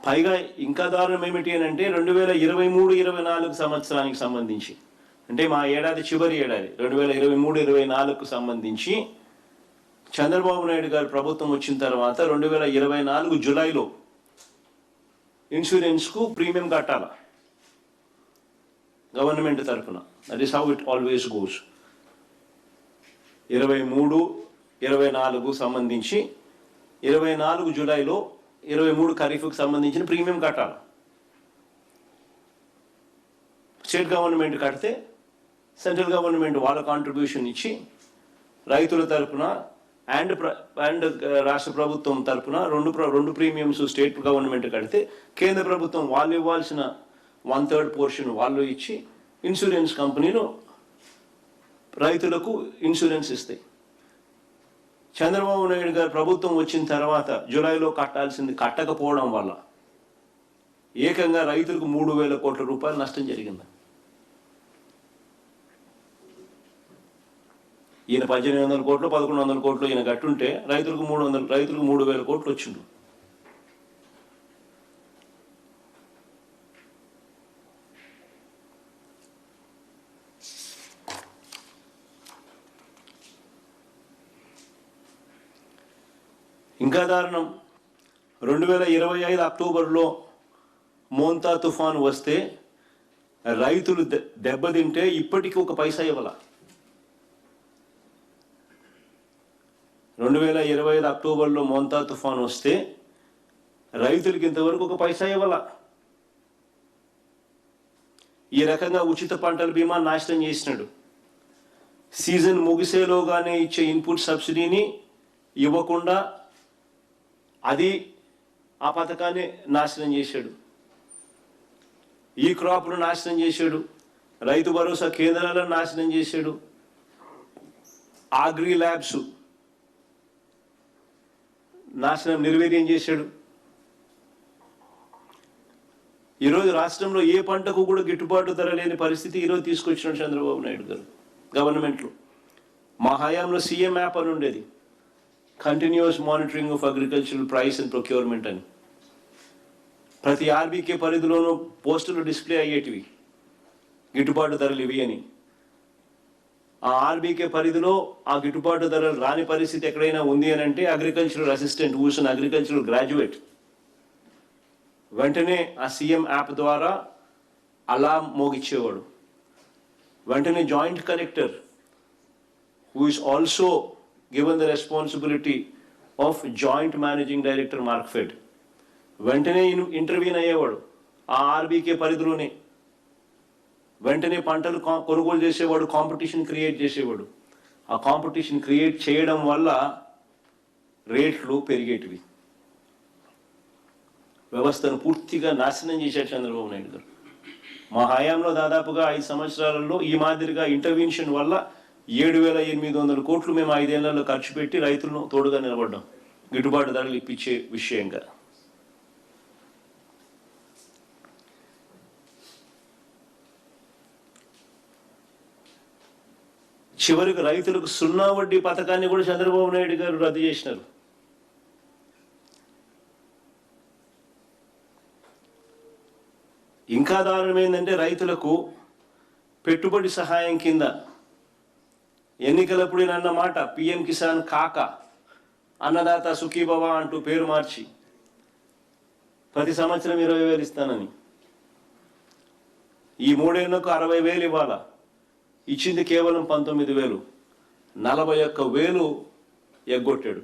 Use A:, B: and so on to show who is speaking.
A: పైగా ఇంకా దారుణం ఏమిటి అని అంటే 2023-24 సంవత్సరానికి సంబంధించి, అంటే మా ఏడాది చివరి ఏడాది 2023-24కు సంబంధించి చంద్రబాబు నాయుడు గారు ప్రభుత్వం వచ్చిన తర్వాత 2024 జూలైలో ఇన్సూరెన్స్కు ప్రీమియం కట్టాల గవర్నమెంట్ తరఫున. That is how it always goes. 23-24 సంబంధించి 24 జూలైలో 23 ఖరీఫ్కి సంబంధించిన ప్రీమియం కట్టాలి. స్టేట్ గవర్నమెంట్ కడితే సెంట్రల్ గవర్నమెంట్ వాళ్ళ కాంట్రిబ్యూషన్ ఇచ్చి రైతుల తరఫున అండ్ రాష్ట్ర ప్రభుత్వం తరఫున రెండు ప్రీమియమ్స్ స్టేట్ గవర్నమెంట్ కడితే కేంద్ర ప్రభుత్వం వాళ్ళు ఇవ్వాల్సిన 1/3 పోర్షన్ వాళ్ళు ఇచ్చి ఇన్సూరెన్స్ కంపెనీలు రైతులకు ఇన్సూరెన్స్ ఇస్తాయి. చంద్రబాబు నాయుడు గారు ప్రభుత్వం వచ్చిన తర్వాత జూలైలో కట్టాల్సింది కట్టకపోవడం వల్ల ఏకంగా రైతులకు 3,000 కోట్ల రూపాయలు నష్టం జరిగింది. ఈయన 1,800 కోట్లు 1,100 కోట్లు ఈయన కట్టుంటే రైతులకు 3,000 కోట్లు వచ్చిండు. ఇంకా దారుణం, 2025 అక్టోబర్లో మోంతా తుఫాను వస్తే రైతులు దెబ్బతింటే ఇప్పటికీ ఒక పైసా ఇవ్వాల. 2025 అక్టోబర్లో మోంతా తుఫాను వస్తే రైతులకి ఇంతవరకు ఒక పైసా ఇవ్వాల. ఈ రకంగా ఉచిత పంటల బీమా నాశనం చేసినాడు. సీజన్ ముగిసేలోగానే ఇచ్చే ఇన్పుట్ సబ్సిడీని ఇవ్వకుండా ఆ పథకాన్ని నాశనం చేశాడు. ఈ క్రాప్ను నాశనం చేశాడు. రైతు భరోసా కేంద్రాలను నాశనం చేశాడు. అగ్రి ల్యాబ్స్ నిర్వీర్యం చేశాడు. ఈరోజు రాష్ట్రంలో ఏ పంటకు కూడా గిట్టుబాటు ధర లేని పరిస్థితి ఈరోజు తీసుకొచ్చిన చంద్రబాబు నాయుడు గారు గవర్నమెంట్లో. మా హయాంలో సీఎం యాప్ అని ఉండేది, continuous monitoring of agricultural price and procurement అని. ప్రతి ఆర్బీకే పరిధిలోనూ పోస్టులు డిస్ప్లే అయ్యేటివి, గిట్టుబాటు ధరలు ఇవి అని. ఆ ఆర్బీకే పరిధిలో ఆ గిట్టుబాటు ధరలు రాని పరిస్థితి ఎక్కడైనా ఉంది అని అంటే అగ్రికల్చరల్ అసిస్టెంట్ హూస్ అన్ అగ్రికల్చరల్ గ్రాడ్యుయేట్ వెంటనే ఆ సీఎం యాప్ ద్వారా అలారం మోగిచ్చేవాడు. వెంటనే joint collector who is also given the responsibility of joint managing director Markfed వెంటనే ఇంటర్వ్యూన్ అయ్యేవాడు. ఆ ఆర్బీకే పరిధిలోనే వెంటనే పంటలు కొనుగోలు చేసేవాడు, కాంపిటీషన్ క్రియేట్ చేసేవాడు. ఆ కాంపిటీషన్ క్రియేట్ చేయడం వల్ల రేట్లు పెరిగేటివి. వ్యవస్థను పూర్తిగా నాశనం చేశాడు చంద్రబాబు నాయుడు గారు. మా హయాంలో దాదాపుగా 5 సంవత్సరాలలో ఈ మాదిరిగా ఇంటర్వెన్షన్ వల్ల 7,800 కోట్లు మేము 5 ఏళ్లలో ఖర్చు పెట్టి రైతులను తోడుగా నిలబడ్డాం గిట్టుబాటు ధరలు ఇప్పించే విషయంగా. చివరికి రైతులకు 0 వడ్డీ పథకాన్ని కూడా చంద్రబాబు నాయుడు గారు రద్దు చేసినారు. ఇంకా దారుణం ఏంటంటే రైతులకు పెట్టుబడి సహాయం కింద ఎన్నికలప్పుడు అన్న మాట పిఎం కిసాన్ కాక అన్నదాత సుఖీభవ అంటూ పేరు మార్చి ప్రతి సంవత్సరం 20,000 ఇస్తానని ఈ 3 ఏళ్లకు 60,000 ఇవ్వాలా. ఇచ్చింది కేవలం 19,000, 41,000 ఎగ్గొట్టాడు.